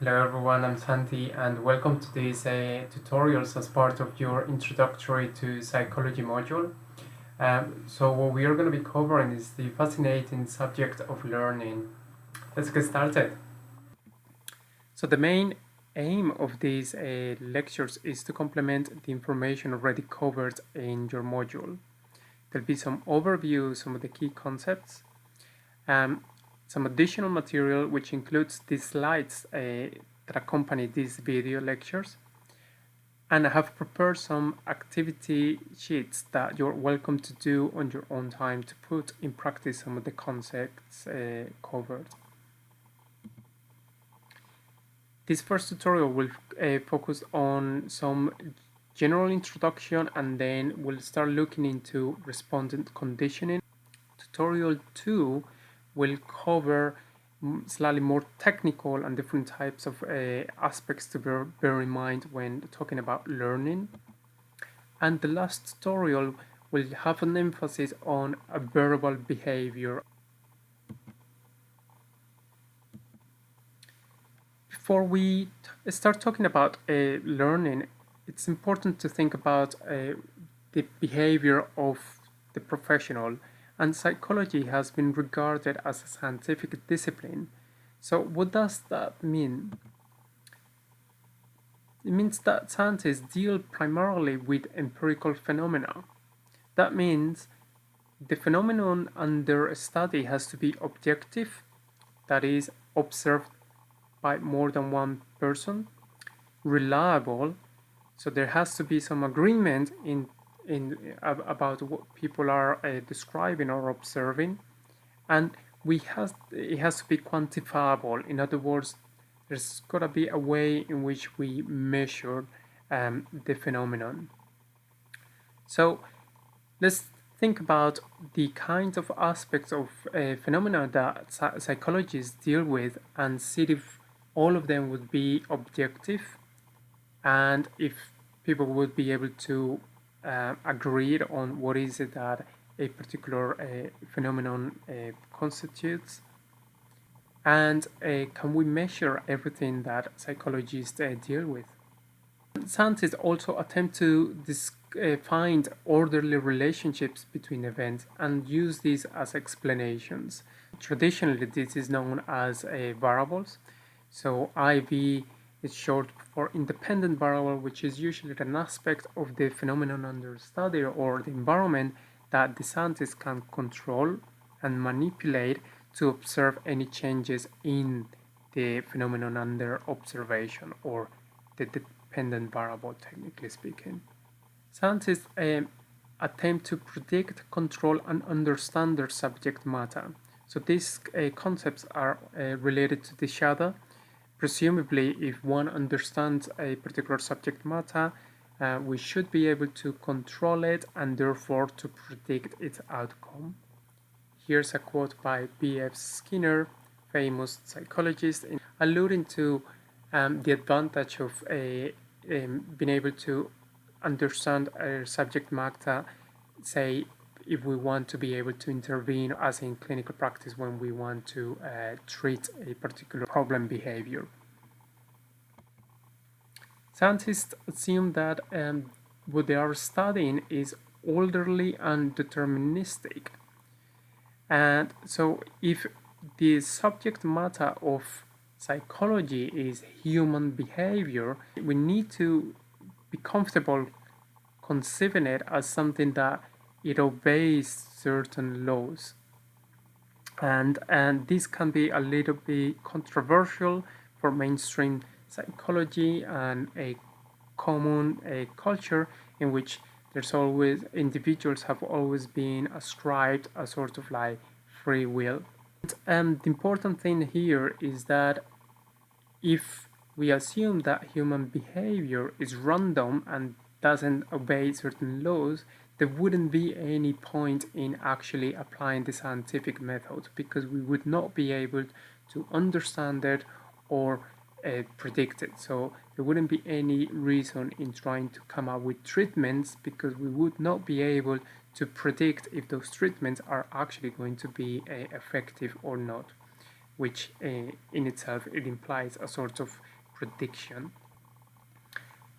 Hello everyone, I'm Santi and welcome to these tutorials as part of your Introductory to Psychology module. So what we are going to be covering is the fascinating subject of learning. Let's get started. So the main aim of these lectures is to complement the information already covered in your module. There'll be some overview, some of the key concepts, some additional material which includes the slides that accompany these video lectures, and I have prepared some activity sheets that you're welcome to do on your own time to put in practice some of the concepts covered. This first tutorial will focus on some general introduction, and then we'll start looking into respondent conditioning. Tutorial 2 will cover slightly more technical and different types of aspects to bear in mind when talking about learning. And the last tutorial will have an emphasis on a verbal behavior. Before we start talking about learning, it's important to think about the behavior of the professional, and psychology has been regarded as a scientific discipline. So what does that mean? It means that scientists deal primarily with empirical phenomena. That means the phenomenon under study has to be objective, that is, observed by more than one person, reliable, so there has to be some agreement in about what people are describing or observing, and it has to be quantifiable. In other words, there's got to be a way in which we measure the phenomenon. So let's think about the kinds of aspects of phenomena that psychologists deal with and see if all of them would be objective, and if people would be able to agree on what is it that a particular phenomenon constitutes, and can we measure everything that psychologists deal with. Scientists also attempt to find orderly relationships between events and use these as explanations. Traditionally, this is known as variables. So IV is short for independent variable, which is usually an aspect of the phenomenon under study or the environment that the scientists can control and manipulate to observe any changes in the phenomenon under observation, or the dependent variable, technically speaking. Scientists attempt to predict, control, and understand their subject matter. So these concepts are related to each other. Presumably, if one understands a particular subject matter, we should be able to control it and therefore to predict its outcome. Here's a quote by B.F. Skinner, famous psychologist, alluding to the advantage of being able to understand a subject matter, say if we want to be able to intervene as in clinical practice when we want to treat a particular problem behavior. Scientists assume that what they are studying is orderly and deterministic. And so if the subject matter of psychology is human behavior, we need to be comfortable conceiving it as something that it obeys certain laws. And this can be a little bit controversial for mainstream psychology and a common culture in which there's always individuals have always been ascribed a sort of like free will. And the important thing here is that if we assume that human behavior is random and doesn't obey certain laws, there wouldn't be any point in actually applying the scientific method, because we would not be able to understand it or predict it. So there wouldn't be any reason in trying to come up with treatments, because we would not be able to predict if those treatments are actually going to be effective or not. which in itself it implies a sort of prediction.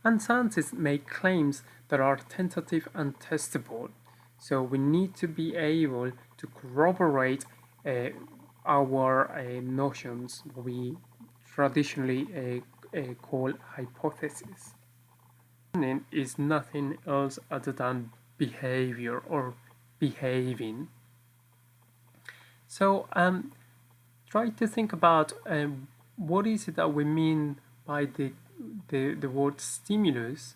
And scientists make claims that are tentative and testable. So we need to be able to corroborate our notions we traditionally call hypotheses. Learning is nothing else other than behavior or behaving. So try to think about what is it that we mean by the word stimulus.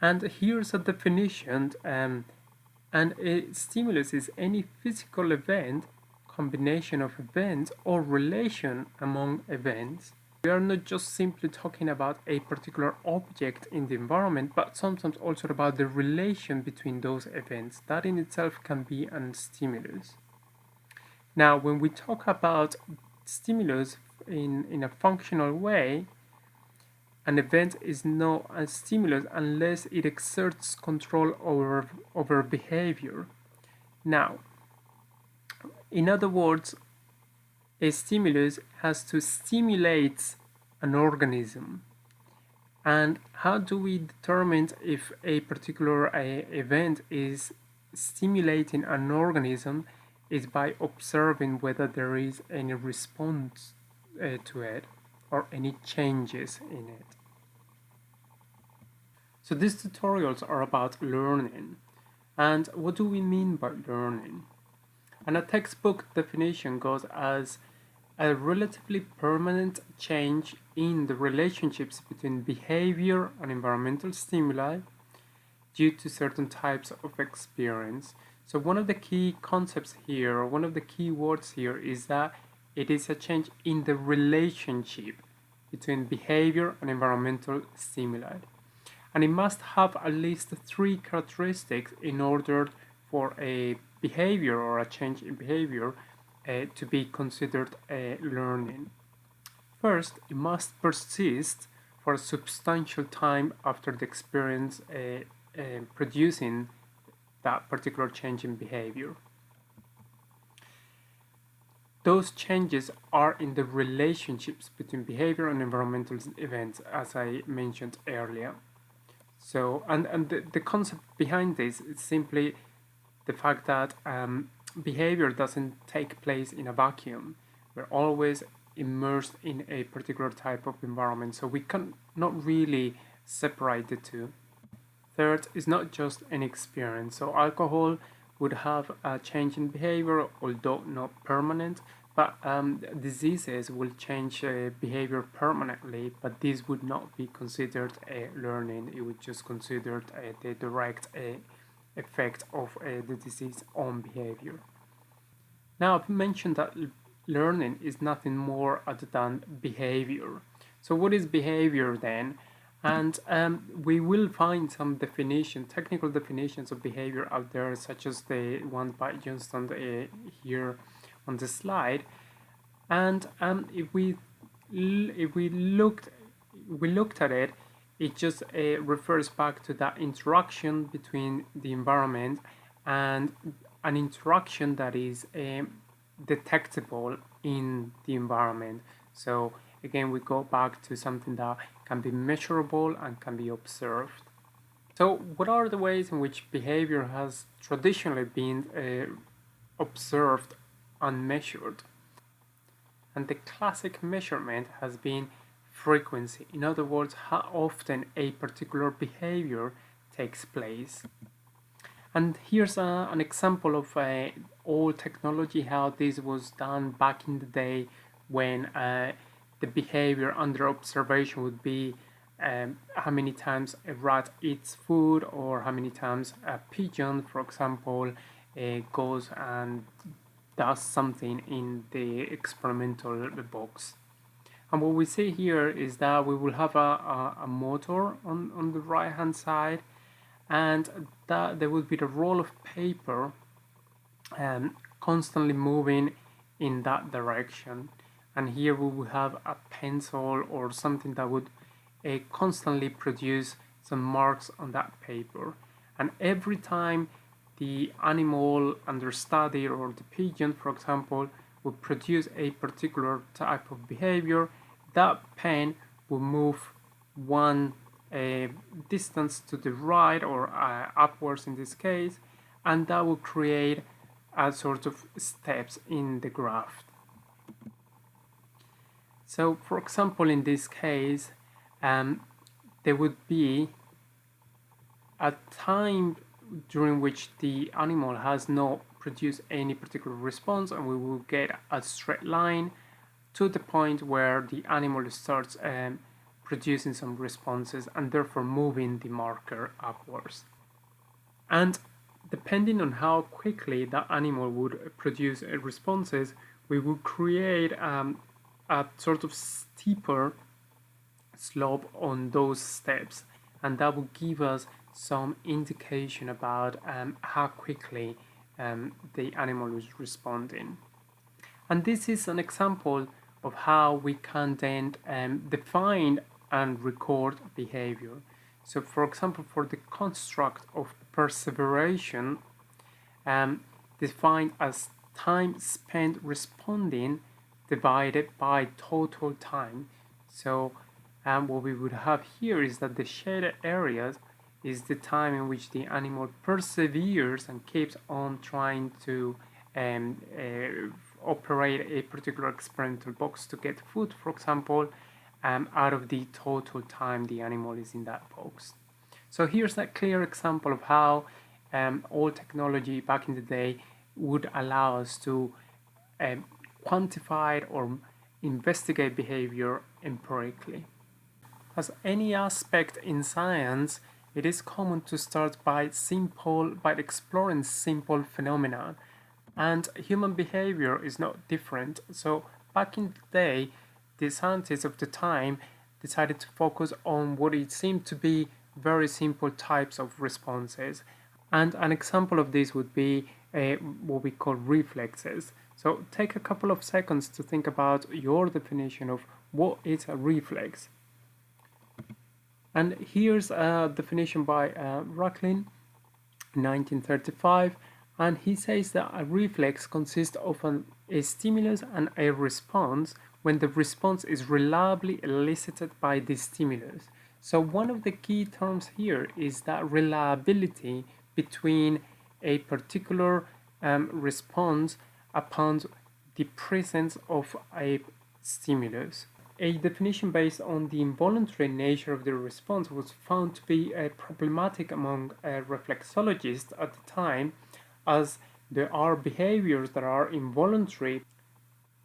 And here's a definition. And a stimulus is any physical event, combination of events, or relation among events. We are not just simply talking about a particular object in the environment, but sometimes also about the relation between those events. That in itself can be a stimulus. Now, when we talk about stimulus in a functional way, an event is not a stimulus unless it exerts control over behavior. Now, in other words, a stimulus has to stimulate an organism. And how do we determine if a particular event is stimulating an organism? Is by observing whether there is any response to it or any changes in it. So these tutorials are about learning. And what do we mean by learning? And a textbook definition goes as a relatively permanent change in the relationships between behavior and environmental stimuli due to certain types of experience. So one of the key concepts here, or one of the key words here, is that it is a change in the relationship between behavior and environmental stimuli. And it must have at least 3 characteristics in order for a behavior or a change in behavior to be considered learning. First, it must persist for a substantial time after the experience producing that particular change in behavior. Those changes are in the relationships between behavior and environmental events, as I mentioned earlier. So, and the concept behind this is simply the fact that behavior doesn't take place in a vacuum. We're always immersed in a particular type of environment, so we can not really separate the two. Third is not just an experience. So alcohol would have a change in behavior, although not permanent, but diseases will change behavior permanently, but this would not be considered a learning. It would just considered the direct effect of the disease on behavior. Now, I've mentioned that learning is nothing more other than behavior. So what is behavior then? And we will find some technical definitions of behavior out there, such as the one by Johnston here on the slide. And if we looked at it, it just refers back to that interaction between the environment and an interaction that is detectable in the environment. So again, we go back to something that can be measurable and can be observed. So what are the ways in which behavior has traditionally been observed and measured? And the classic measurement has been frequency. In other words, how often a particular behavior takes place. And here's an example of old technology, how this was done back in the day when the behavior under observation would be how many times a rat eats food, or how many times a pigeon, for example, goes and does something in the experimental box. And what we see here is that we will have a motor on the right hand side, and that there will be the roll of paper constantly moving in that direction. And here we will have a pencil or something that would constantly produce some marks on that paper. And every time the animal under study, or the pigeon, for example, would produce a particular type of behavior, that pen will move one distance to the right, or upwards in this case, and that will create a sort of steps in the graph. So for example, in this case, there would be a time during which the animal has not produced any particular response, and we will get a straight line to the point where the animal starts producing some responses, and therefore moving the marker upwards. And depending on how quickly the animal would produce responses, we will create a sort of steeper slope on those steps, and that will give us some indication about how quickly the animal is responding. And this is an example of how we can then define and record behavior. So for example, for the construct of perseveration, defined as time spent responding divided by total time. So what we would have here is that the shaded areas is the time in which the animal perseveres and keeps on trying to operate a particular experimental box to get food, for example, out of the total time the animal is in that box. So here's a clear example of how old technology back in the day would allow us to quantify or investigate behavior empirically. As any aspect in science, it is common to start by exploring simple phenomena, and human behavior is not different. So back in the day, the scientists of the time decided to focus on what it seemed to be very simple types of responses. And an example of this would be what we call reflexes. So take a couple of seconds to think about your definition of what is a reflex. And here's a definition by Racklin, 1935, and he says that a reflex consists of a stimulus and a response when the response is reliably elicited by the stimulus. So one of the key terms here is that reliability between a particular response upon the presence of a stimulus. A definition based on the involuntary nature of the response was found to be problematic among reflexologists at the time, as there are behaviors that are involuntary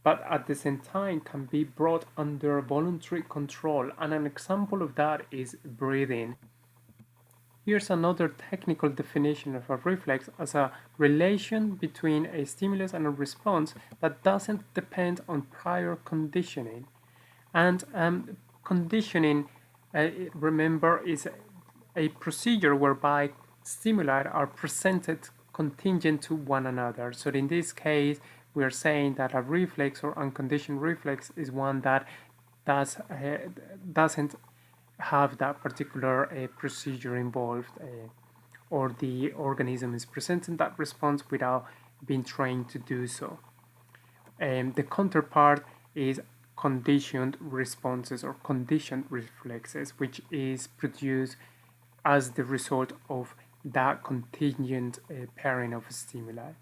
but at the same time can be brought under voluntary control, and an example of that is breathing. Here's another technical definition of a reflex as a relation between a stimulus and a response that doesn't depend on prior conditioning. And conditioning, remember, is a procedure whereby stimuli are presented contingent to one another. So in this case, we are saying that a reflex or unconditioned reflex is one that doesn't have that particular procedure involved, or the organism is presenting that response without being trained to do so. The counterpart is conditioned responses or conditioned reflexes, which is produced as the result of that contingent pairing of stimuli.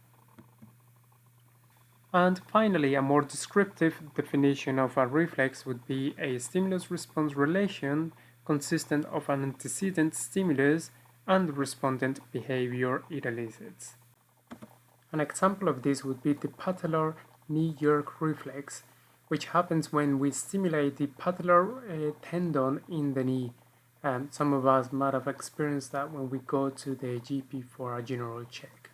And finally, a more descriptive definition of a reflex would be a stimulus-response relation consistent of an antecedent stimulus and the respondent behavior it elicits. An example of this would be the patellar knee jerk reflex, which happens when we stimulate the patellar tendon in the knee. Some of us might have experienced that when we go to the GP for a general check.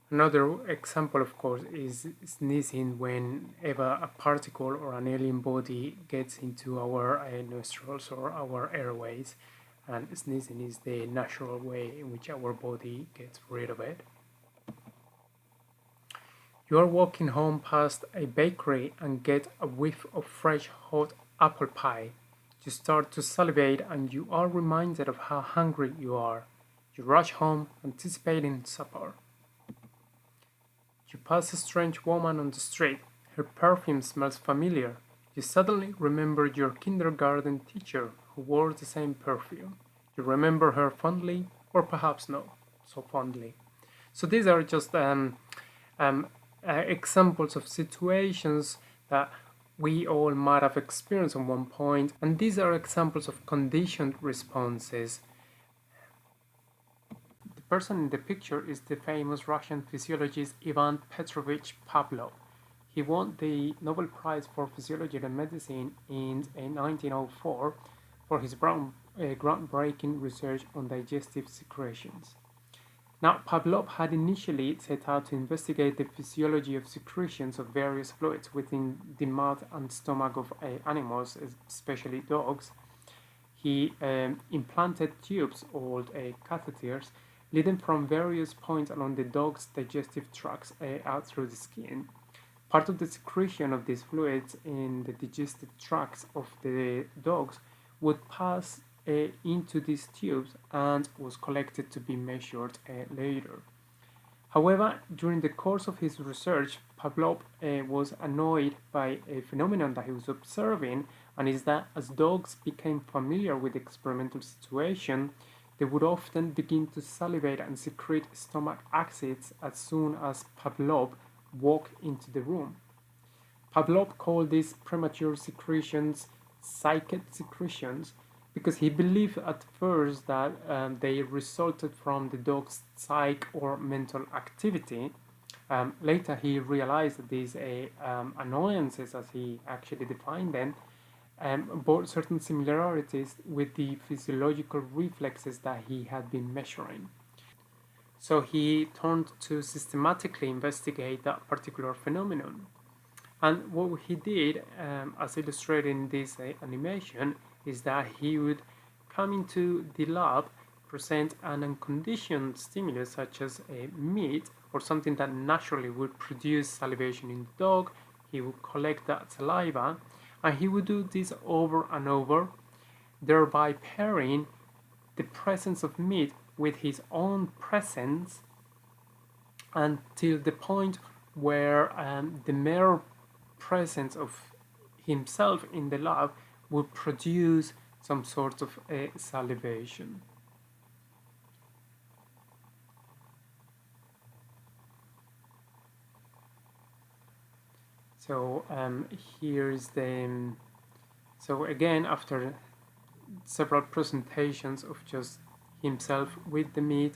Another example, of course, is sneezing whenever a particle or an alien body gets into our nostrils or our airways, and sneezing is the natural way in which our body gets rid of it. You are walking home past a bakery and get a whiff of fresh hot apple pie. You start to salivate and you are reminded of how hungry you are. You rush home, anticipating supper. You pass a strange woman on the street. Her perfume smells familiar. You suddenly remember your kindergarten teacher who wore the same perfume. You remember her fondly, or perhaps not so fondly. So these are just examples of situations that we all might have experienced at one point, and these are examples of conditioned responses. The person in the picture is the famous Russian physiologist Ivan Petrovich Pavlov. He won the Nobel Prize for Physiology and Medicine in 1904 for his groundbreaking research on digestive secretions. Now, Pavlov had initially set out to investigate the physiology of secretions of various fluids within the mouth and stomach of animals, especially dogs. He implanted tubes, or catheters, leading from various points along the dog's digestive tracts out through the skin. Part of the secretion of these fluids in the digestive tracts of the dogs would pass into these tubes and was collected to be measured later. However, during the course of his research, Pavlov was annoyed by a phenomenon that he was observing, and is that as dogs became familiar with the experimental situation, they would often begin to salivate and secrete stomach acids as soon as Pavlov walked into the room. Pavlov called these premature secretions psychic secretions because he believed at first that they resulted from the dog's psyche or mental activity. Later, he realized that these annoyances, as he actually defined them, bore certain similarities with the physiological reflexes that he had been measuring. So he turned to systematically investigate that particular phenomenon. And what he did, as illustrated in this animation, is that he would come into the lab, present an unconditioned stimulus such as a meat or something that naturally would produce salivation in the dog. He would collect that saliva, and he would do this over and over, thereby pairing the presence of meat with his own presence until the point where the mere presence of himself in the lab would produce some sort of salivation. So here's the so again, after several presentations of just himself with the meat,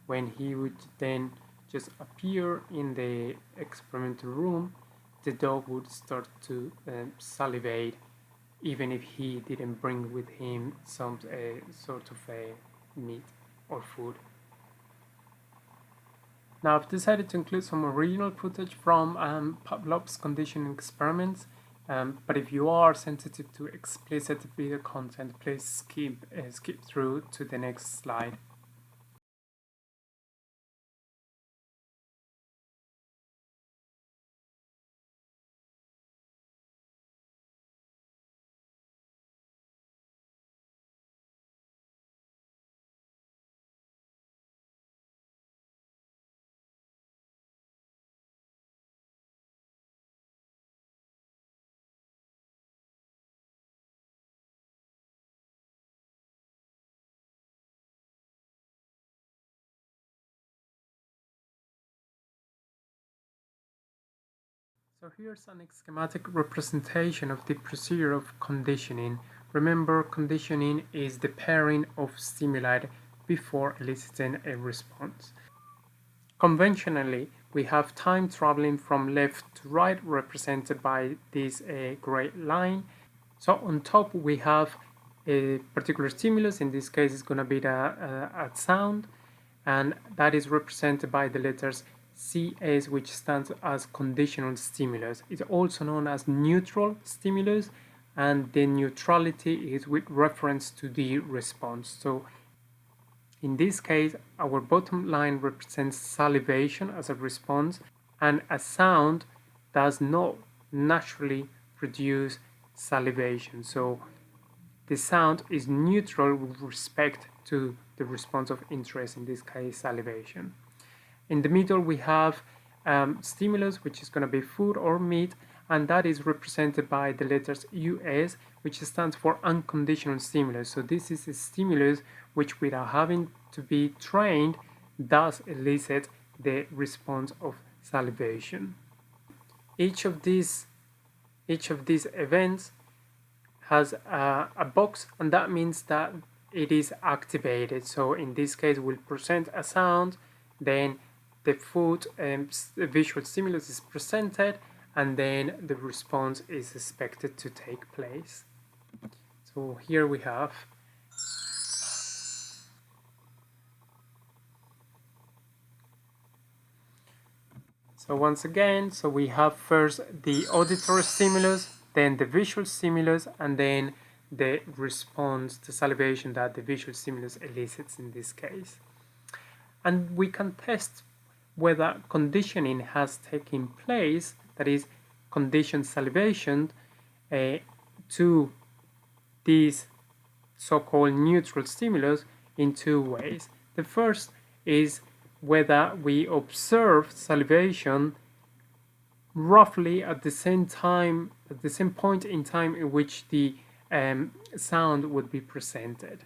when he would then just appear in the experimental room, the dog would start to salivate, even if he didn't bring with him some sort of a meat or food. Now, I've decided to include some original footage from Pavlov's conditioning experiments, but if you are sensitive to explicit video content, please skip through to the next slide. So here's an schematic representation of the procedure of conditioning. Remember, conditioning is the pairing of stimuli before eliciting a response. Conventionally, we have time traveling from left to right, represented by this gray line. So on top we have a particular stimulus. In this case, it's going to be a sound, and that is represented by the letters CS, which stands as conditional stimulus. It's also known as neutral stimulus, and the neutrality is with reference to the response. So in this case, our bottom line represents salivation as a response, and a sound does not naturally produce salivation. So the sound is neutral with respect to the response of interest, in this case salivation. In the middle we have stimulus, which is going to be food or meat, and that is represented by the letters US, which stands for unconditional stimulus. So this is a stimulus which, without having to be trained, does elicit the response of salivation. Each of these events has a box, and that means that it is activated. So in this case we'll present a sound, then the food the visual stimulus is presented, and then the response is expected to take place. So here we have once again, so we have first the auditory stimulus, then the visual stimulus, and then the response to salivation that the visual stimulus elicits in this case. And we can test whether conditioning has taken place, that is, conditioned salivation to these so-called neutral stimulus in two ways. The first is whether we observe salivation roughly at the same time, at the same point in time in which the sound would be presented.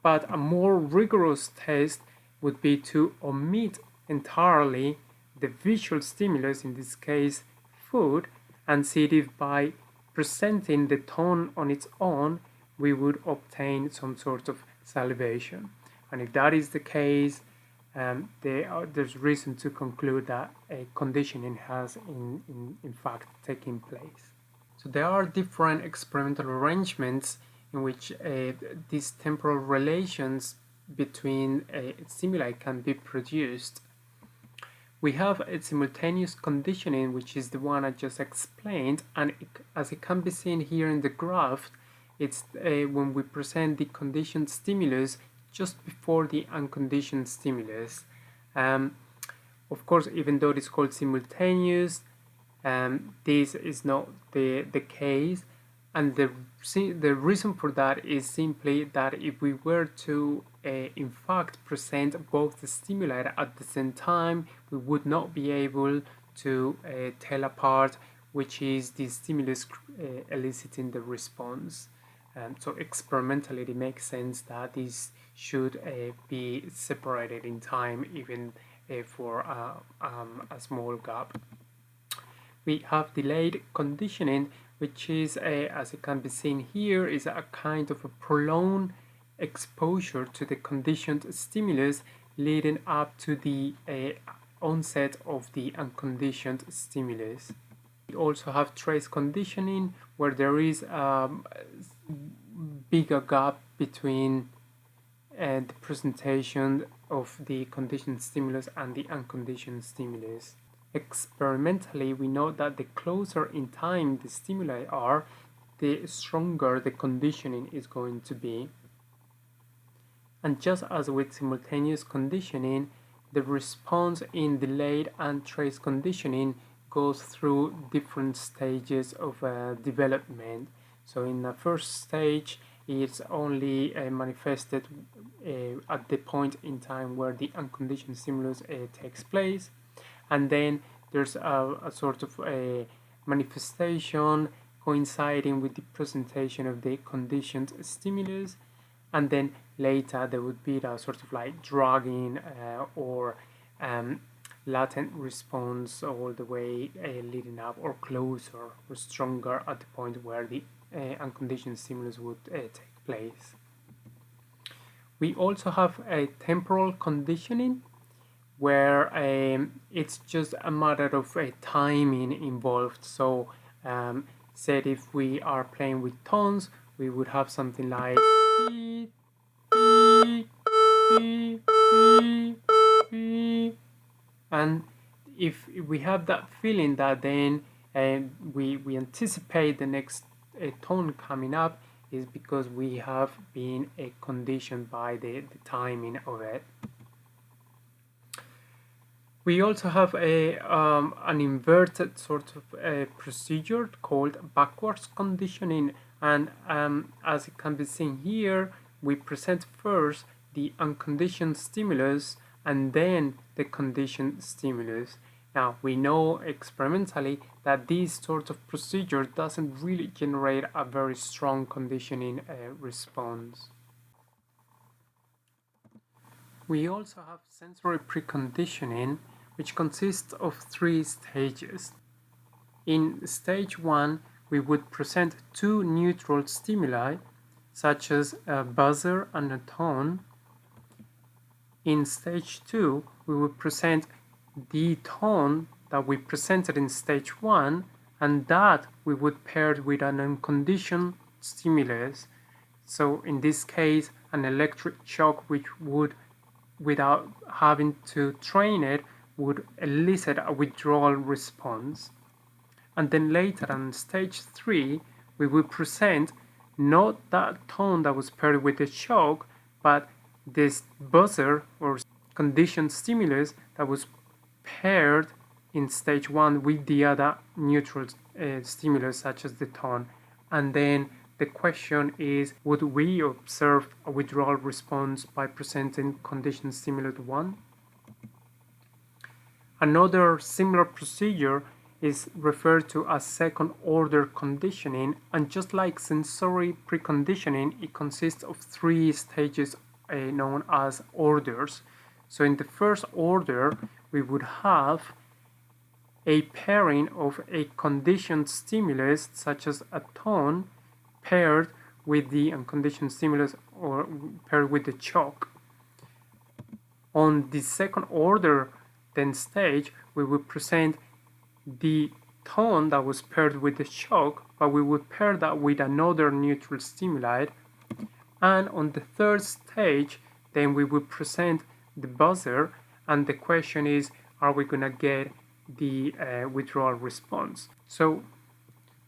But a more rigorous test would be to omit entirely the visual stimulus, in this case food, and see if by presenting the tone on its own we would obtain some sort of salivation. And if that is the case, there's reason to conclude that a conditioning has in fact taken place. So there are different experimental arrangements in which these temporal relations between stimuli can be produced. We have a simultaneous conditioning, which is the one I just explained, and as it can be seen here in the graph, it's when we present the conditioned stimulus just before the unconditioned stimulus. Of course, even though it's called simultaneous, this is not the case, and the reason for that is simply that if we were to in fact present both the stimuli at the same time, we would not be able to tell apart which is the stimulus eliciting the response. So experimentally it makes sense that this should be separated in time, even for a small gap. We have delayed conditioning, which is, as it can be seen here, is a kind of a prolonged exposure to the conditioned stimulus leading up to the onset of the unconditioned stimulus. We also have trace conditioning, where there is a bigger gap between the presentation of the conditioned stimulus and the unconditioned stimulus. Experimentally, we know that the closer in time the stimuli are, the stronger the conditioning is going to be. And just as with simultaneous conditioning, the response in delayed and trace conditioning goes through different stages of development. So in the first stage, it's only manifested at the point in time where the unconditioned stimulus takes place, and then there's a sort of a manifestation coinciding with the presentation of the conditioned stimulus, and then later there would be the sort of like dragging or latent response all the way leading up, or closer or stronger at the point where the unconditioned stimulus would take place. We also have a temporal conditioning, where it's just a matter of timing involved. So said if we are playing with tones, we would have something like and if we have that feeling that then we anticipate the next tone coming up, is because we have been conditioned by the timing of it. We also have an inverted sort of procedure called backwards conditioning, and as it can be seen here, we present first the unconditioned stimulus and then the conditioned stimulus. Now, we know experimentally that this sort of procedure doesn't really generate a very strong conditioning response. We also have sensory preconditioning, which consists of 3 stages. In stage 1, we would present 2 neutral stimuli, such as a buzzer and a tone. In stage 2, we would present the tone that we presented in stage 1, and that we would pair it with an unconditioned stimulus. So in this case, an electric shock which would, without having to train it, would elicit a withdrawal response. And then later on stage 3, we will present not that tone that was paired with the shock, but this buzzer or conditioned stimulus that was paired in stage 1 with the other neutral stimulus such as the tone. And then the question is, would we observe a withdrawal response by presenting conditioned stimulus 1? Another similar procedure is referred to as second order conditioning, and just like sensory preconditioning, it consists of 3 stages known as orders. So in the first order, we would have a pairing of a conditioned stimulus such as a tone paired with the unconditioned stimulus or paired with the shock. On the second order then stage, we will present the tone that was paired with the shock, but we would pair that with another neutral stimuli. And on the third stage, then we will present the buzzer, and the question is, are we gonna get the withdrawal response? So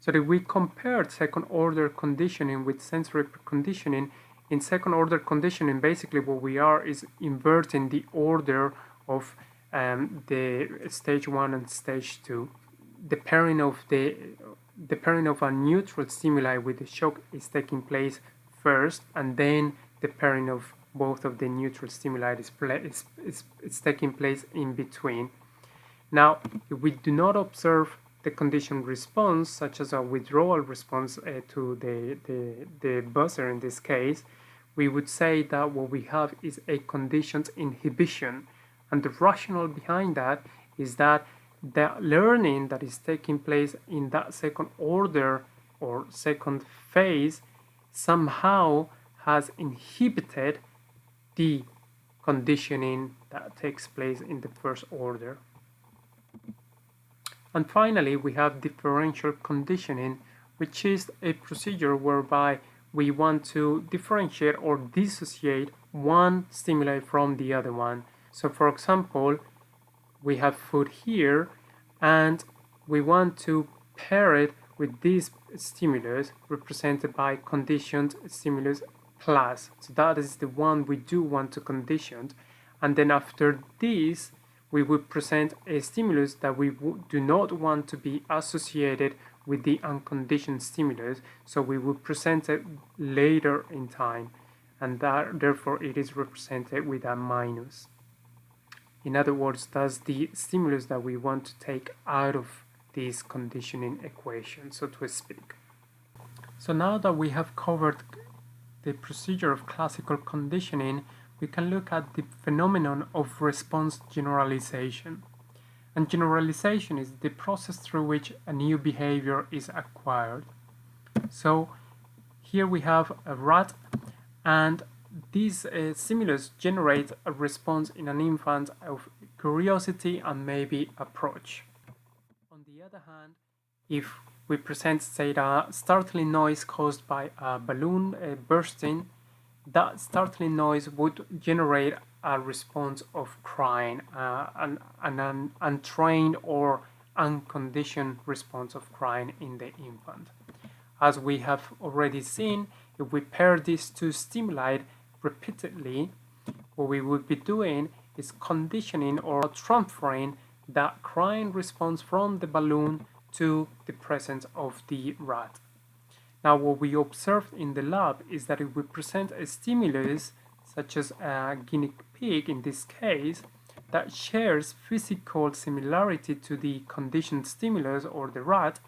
that we compared second order conditioning with sensory conditioning. In second order conditioning, basically what we are is inverting the order of the stage 1 and stage 2. The pairing of a neutral stimuli with the shock is taking place first, and then the pairing of both of the neutral stimuli is taking place in between. Now, if we do not observe the conditioned response, such as a withdrawal response to the buzzer in this case, we would say that what we have is a conditioned inhibition. And the rationale behind that is that the learning that is taking place in that second order or second phase somehow has inhibited the conditioning that takes place in the first order. And finally, we have differential conditioning, which is a procedure whereby we want to differentiate or dissociate one stimuli from the other one. So for example, we have food here, and we want to pair it with this stimulus represented by conditioned stimulus plus. So that is the one we do want to condition. And then after this, we would present a stimulus that we do not want to be associated with the unconditioned stimulus. So we will present it later in time, and that therefore it is represented with a minus. In other words, that's the stimulus that we want to take out of this conditioning equation, so to speak. So now that we have covered the procedure of classical conditioning, we can look at the phenomenon of response generalization. And generalization is the process through which a new behavior is acquired. So here we have a rat, and this stimulus generates a response in an infant of curiosity and maybe approach. On the other hand, if we present, say, a startling noise caused by a balloon bursting, that startling noise would generate a response of crying, an untrained or unconditioned response of crying in the infant. As we have already seen, if we pair these two stimuli repeatedly, what we would be doing is conditioning or transferring that crying response from the balloon to the presence of the rat. Now, what we observed in the lab is that if we present a stimulus, such as a guinea pig in this case, that shares physical similarity to the conditioned stimulus or the rat,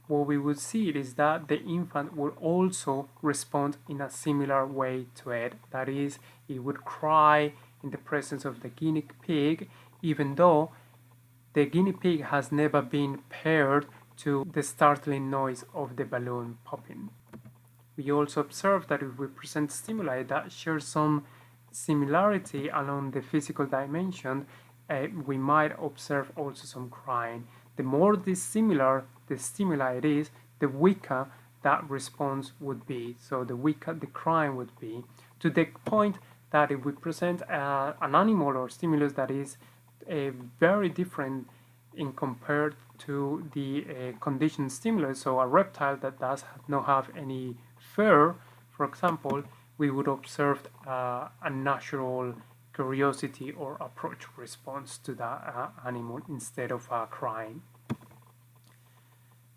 what we would see is that the infant would also respond in a similar way to it. That is, it would cry in the presence of the guinea pig, even though the guinea pig has never been paired to the startling noise of the balloon popping. We also observe that if we present stimuli that share some similarity along the physical dimension, we might observe also some crying. The more dissimilar the stimuli it is, the weaker that response would be. So the weaker the crying would be, to the point that if we present an animal or stimulus that is very different in compared to the conditioned stimulus, so a reptile that does not have any fur, for example, we would observe a natural curiosity or approach response to that animal instead of crying.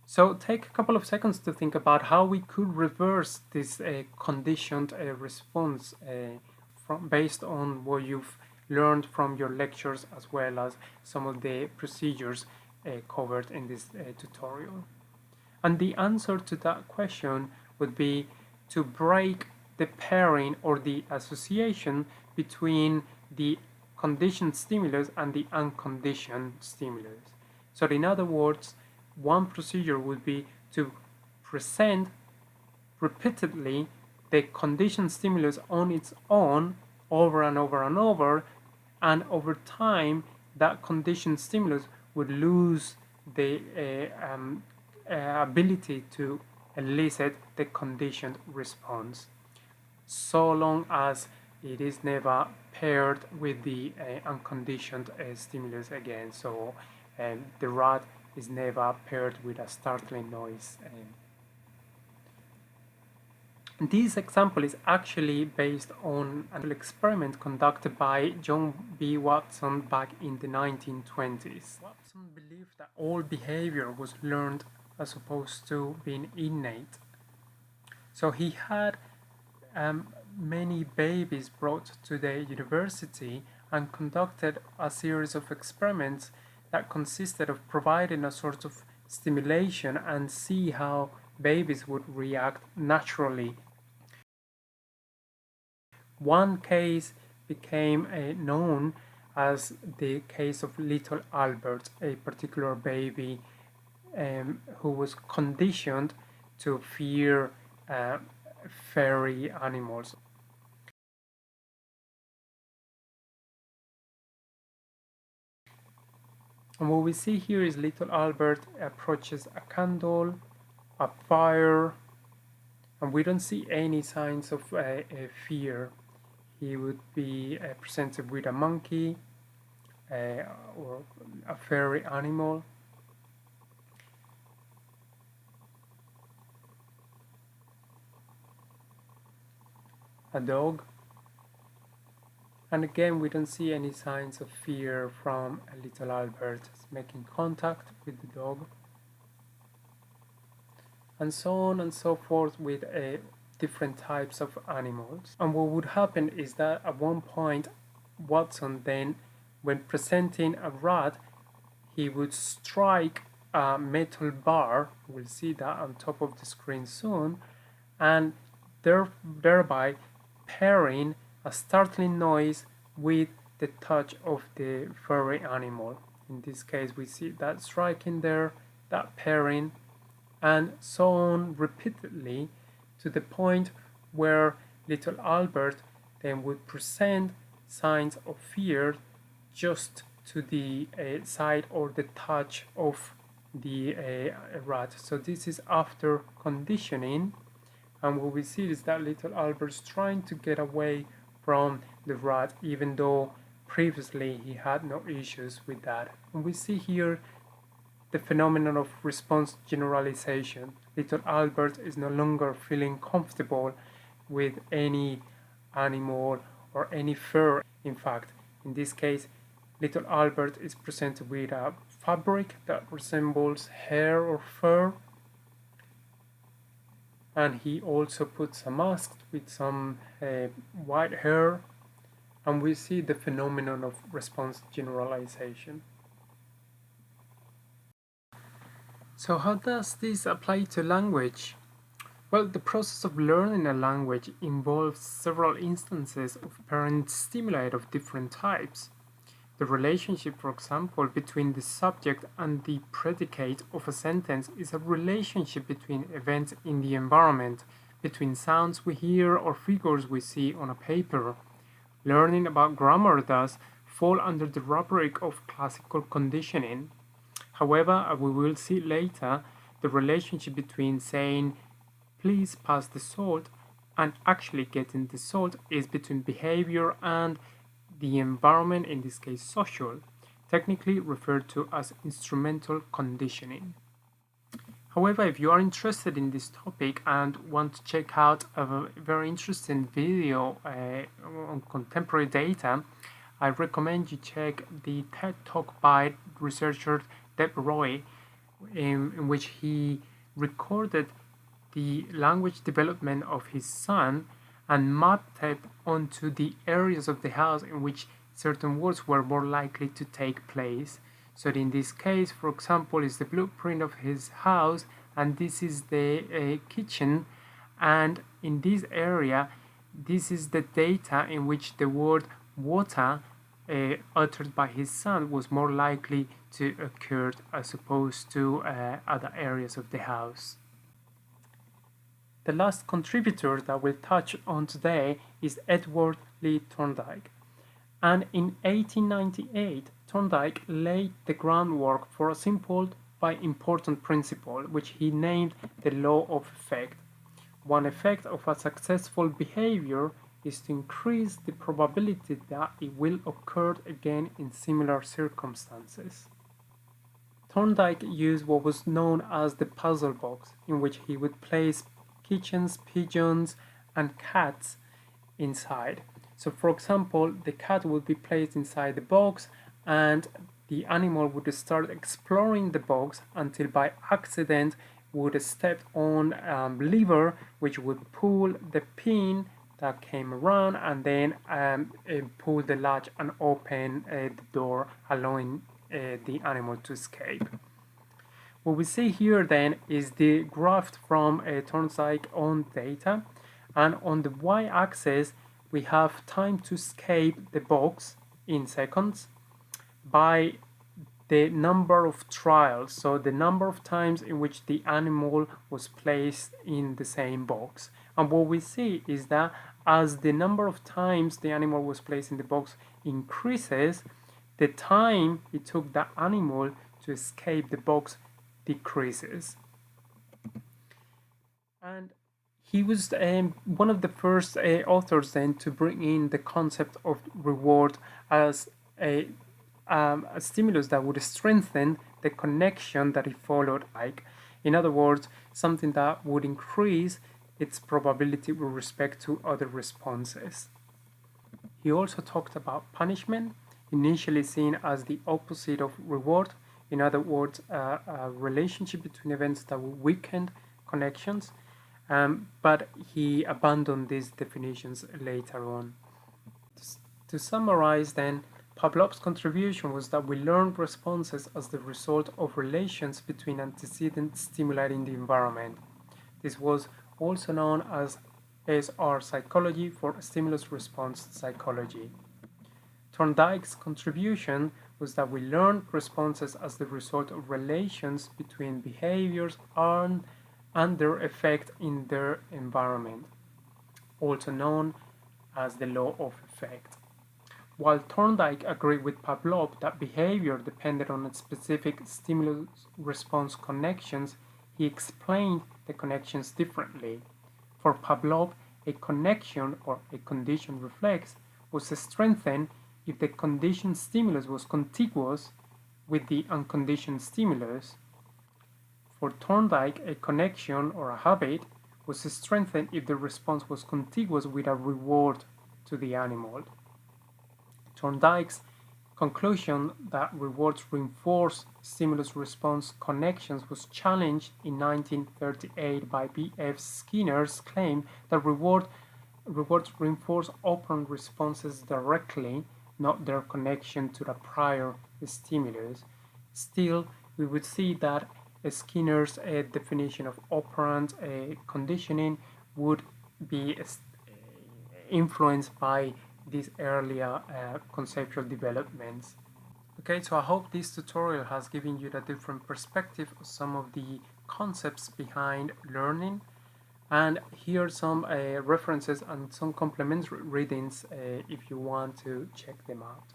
So take a couple of seconds to think about how we could reverse this conditioned response based on what you've learned from your lectures as well as some of the procedures covered in this tutorial. And the answer to that question would be to break the pairing or the association between the conditioned stimulus and the unconditioned stimulus. So in other words, one procedure would be to present repeatedly the conditioned stimulus on its own over and over and over, and over time that conditioned stimulus would lose the ability to elicit the conditioned response, so long as it is never paired with the unconditioned stimulus again. So the rat is never paired with a startling noise. This example is actually based on an experiment conducted by John B. Watson back in the 1920s. Watson believed that all behavior was learned as opposed to being innate. So he had many babies brought to the university and conducted a series of experiments that consisted of providing a sort of stimulation and see how babies would react naturally. One case became known as the case of little Albert, a particular baby who was conditioned to fear furry animals. And what we see here is little Albert approaches a candle, a fire, and we don't see any signs of fear. He would be presented with a monkey or a furry animal. A dog. And again, we don't see any signs of fear from little Albert making contact with the dog. And so on and so forth with different types of animals. And what would happen is that at one point, Watson then, when presenting a rat, he would strike a metal bar, we'll see that on top of the screen soon, and thereby pairing a startling noise with the touch of the furry animal. In this case, we see that striking there, that pairing, and so on repeatedly to the point where little Albert then would present signs of fear just to the side or the touch of the rat. So this is after conditioning, and what we see is that little Albert's trying to get away from the rat, even though previously he had no issues with that. And we see here the phenomenon of response generalization. Little Albert is no longer feeling comfortable with any animal or any fur. In fact, in this case, little Albert is presented with a fabric that resembles hair or fur, and he also puts a mask with some white hair, and we see the phenomenon of response generalization. So how does this apply to language? Well, the process of learning a language involves several instances of parent stimuli of different types. The relationship, for example, between the subject and the predicate of a sentence is a relationship between events in the environment, between sounds we hear or figures we see on a paper. Learning about grammar does fall under the rubric of classical conditioning. However, as we will see later, the relationship between saying, please pass the salt, and actually getting the salt is between behavior and the environment, in this case social, technically referred to as instrumental conditioning. However, if you are interested in this topic and want to check out a very interesting video on contemporary data, I recommend you check the TED Talk by researcher Deb Roy, in which he recorded the language development of his son and mapped it onto the areas of the house in which certain words were more likely to take place. So in this case, for example, is the blueprint of his house, and this is the kitchen, and in this area, this is the data in which the word water uttered by his son was more likely to occur as opposed to other areas of the house. The last contributor that we'll touch on today is Edward Lee Thorndike. And in 1898, Thorndike laid the groundwork for a simple but important principle, which he named the law of effect. One effect of a successful behavior is to increase the probability that it will occur again in similar circumstances. Thorndike used what was known as the puzzle box, in which he would place kitchens, pigeons, and cats inside. So for example, the cat would be placed inside the box and the animal would start exploring the box until by accident would step on a lever which would pull the pin that came around and then pull the latch and open the door, allowing the animal to escape. What we see here then is the graph from Thorndike's own data, and on the y-axis we have time to escape the box in seconds by the number of trials, so the number of times in which the animal was placed in the same box. And what we see is that as the number of times the animal was placed in the box increases, the time it took the animal to escape the box decreases. And he was one of the first authors then to bring in the concept of reward as a stimulus that would strengthen the connection that he followed. Like, in other words, something that would increase its probability with respect to other responses. He also talked about punishment, initially seen as the opposite of reward. In other words, a relationship between events that will weaken connections, but he abandoned these definitions later on. To summarize then, Pavlov's contribution was that we learn responses as the result of relations between antecedent stimuli in the environment. This was also known as SR psychology, for stimulus response psychology. Thorndike's contribution was that we learn responses as the result of relations between behaviors and their effect in their environment, also known as the law of effect. While Thorndike agreed with Pavlov that behavior depended on specific stimulus-response connections, he explained the connections differently. For Pavlov, a connection or a conditioned reflex was strengthened if the conditioned stimulus was contiguous with the unconditioned stimulus. For Thorndike, a connection or a habit was strengthened if the response was contiguous with a reward to the animal. Thorndike's conclusion that rewards reinforce stimulus-response connections was challenged in 1938 by B.F. Skinner's claim that rewards reinforce operant responses directly, not their connection to the prior stimulus. Still, we would see that Skinner's definition of operant conditioning would be influenced by these earlier conceptual developments. Okay, so I hope this tutorial has given you the different perspective of some of the concepts behind learning, and here are some references and some complementary readings if you want to check them out.